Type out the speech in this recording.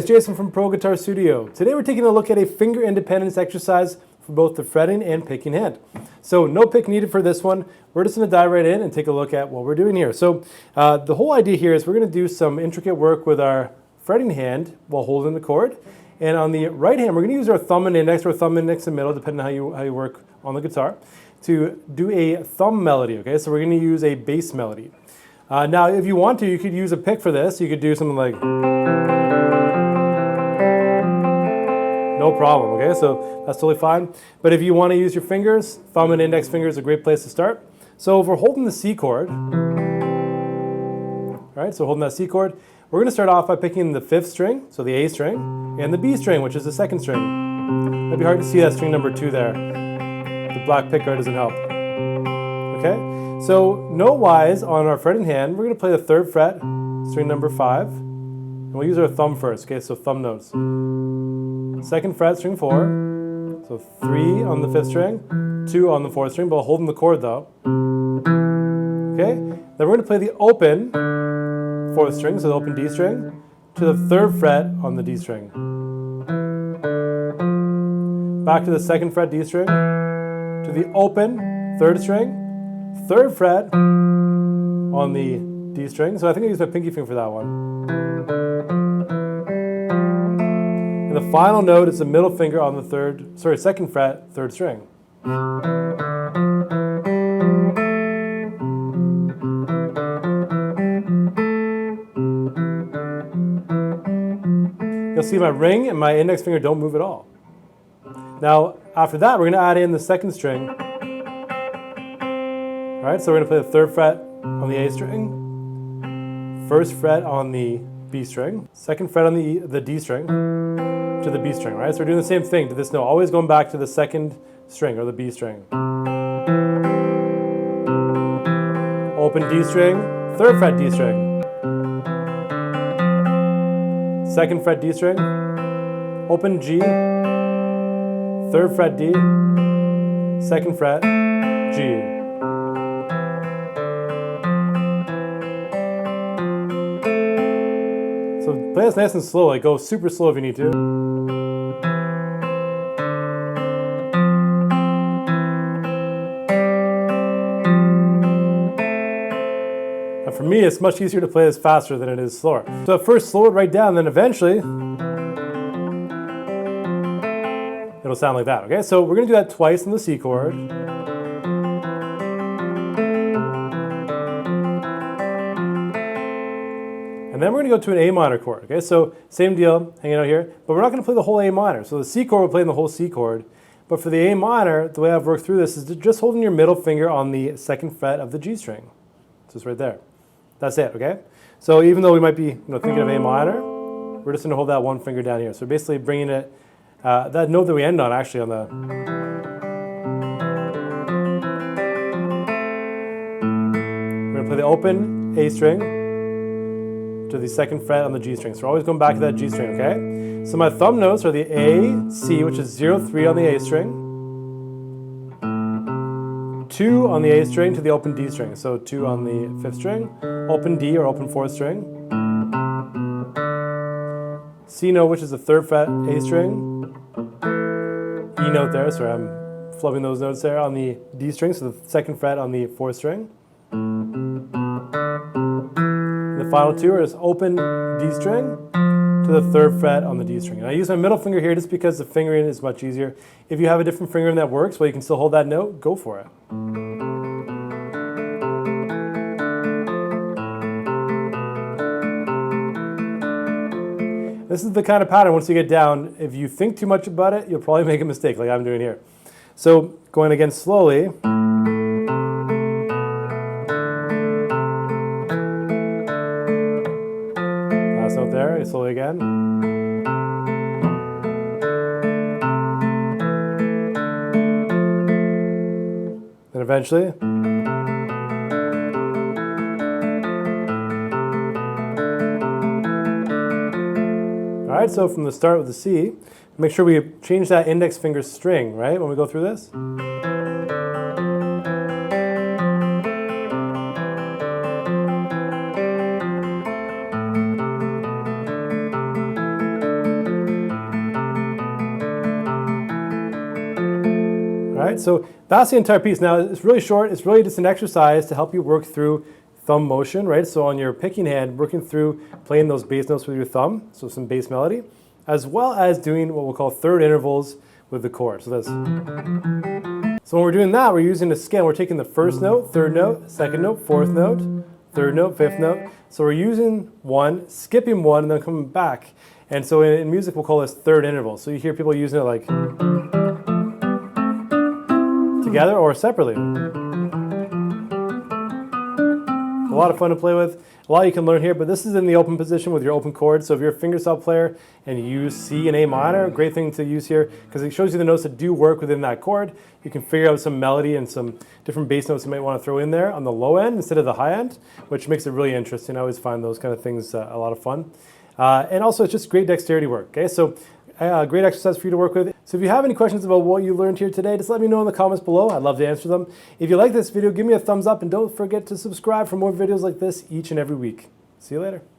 it's Jason from Pro Guitar Studio. Today we're taking a look at a finger independence exercise for both the fretting and picking hand. So no pick needed for this one. We're just going to dive right in and take a look at what we're doing here. So the whole idea here is we're going to do some intricate work with our fretting hand while holding the chord. And on the right hand, we're going to use our thumb and index, or thumb, index, and middle, depending on how you work on the guitar, to do a thumb melody, okay? So we're going to use a bass melody. Now, if you want to, you could use a pick for this. You could do something like... No problem, okay? So that's totally fine. But if you want to use your fingers, thumb and index finger is a great place to start. So if we're holding the C chord, all right, so holding that C chord, we're going to start off by picking the 5th string, so the A string, and the B string, which is the 2nd string. It might be hard to see that string number 2 there. The black pick guard doesn't help. Okay? So note-wise, on our fretting hand, we're going to play the 3rd fret, string number 5, and we'll use our thumb first, okay? So thumb notes. 2nd fret, string 4, so 3 on the 5th string, 2 on the 4th string, but holding the chord though. Okay? Then we're going to play the open 4th string, so the open D string, to the 3rd fret on the D string. Back to the 2nd fret D string, to the open 3rd string, 3rd fret on the D string. So I think I used my pinky finger for that one. And the final note is the middle finger on the 2nd fret, 3rd string. You'll see my ring and my index finger don't move at all. Now, after that, we're going to add in the 2nd string. All right, so we're going to play the 3rd fret on the A string, 1st fret on the B string, 2nd fret on the D string to the B string, right? So we're doing the same thing to this note, always going back to the 2nd string or the B string. Open D string, 3rd fret D string, 2nd fret D string, open G, 3rd fret D, 2nd fret G. So play this nice and slow, like go super slow if you need to. Now for me, it's much easier to play this faster than it is slower. So at first slow it right down, then eventually it'll sound like that, okay? So we're gonna do that twice in the C chord. And then we're going to go to an A minor chord, okay? So same deal, hanging out here, but we're not going to play the whole A minor. So the C chord, we're playing the whole C chord. But for the A minor, the way I've worked through this is just holding your middle finger on the 2nd fret of the G string. So it's right there. That's it, okay? So even though we might be thinking of A minor, we're just going to hold that one finger down here. So basically bringing it, that note that we end on actually on the... We're going to play the open A string to the 2nd fret on the G string. So we're always going back to that G string, okay? So my thumb notes are the A, C, which is 0, 3 on the A string, 2 on the A string to the open D string. So 2 on the 5th string, open D or open 4th string, C note, which is the 3rd fret A string, E note there, sorry, I'm flubbing those notes there on the D string, so the 2nd fret on the 4th string. The final two are just open D string to the 3rd fret on the D string. And I use my middle finger here just because the fingering is much easier. If you have a different fingering that works, well, you can still hold that note, go for it. This is the kind of pattern, once you get down, if you think too much about it, you'll probably make a mistake like I'm doing here. So going again slowly. Last note there, slowly again. And eventually. All right, so from the start with the C, make sure we change that index finger string, right, when we go through this. right, so that's the entire piece. Now, it's really short. It's really just an exercise to help you work through thumb motion, right? So on your picking hand, working through playing those bass notes with your thumb, so some bass melody, as well as doing what we'll call third intervals with the chord. So that's. So when we're doing that, we're using a scale. We're taking the first note, third note, second note, fourth note, third note, fifth note. So we're using one, skipping one, and then coming back. And so in music, we'll call this third interval. So you hear people using it like together or separately. A lot of fun to play with. A lot you can learn here, but this is in the open position with your open chord. So if you're a fingerstyle player and you use C and A minor, great thing to use here because it shows you the notes that do work within that chord. You can figure out some melody and some different bass notes you might want to throw in there on the low end instead of the high end, which makes it really interesting. I always find those kind of things a lot of fun. And also it's just great dexterity work. Okay, so great exercise for you to work with. So if you have any questions about what you learned here today, just let me know in the comments below. I'd love to answer them. If you like this video, give me a thumbs up and don't forget to subscribe for more videos like this each and every week. See you later.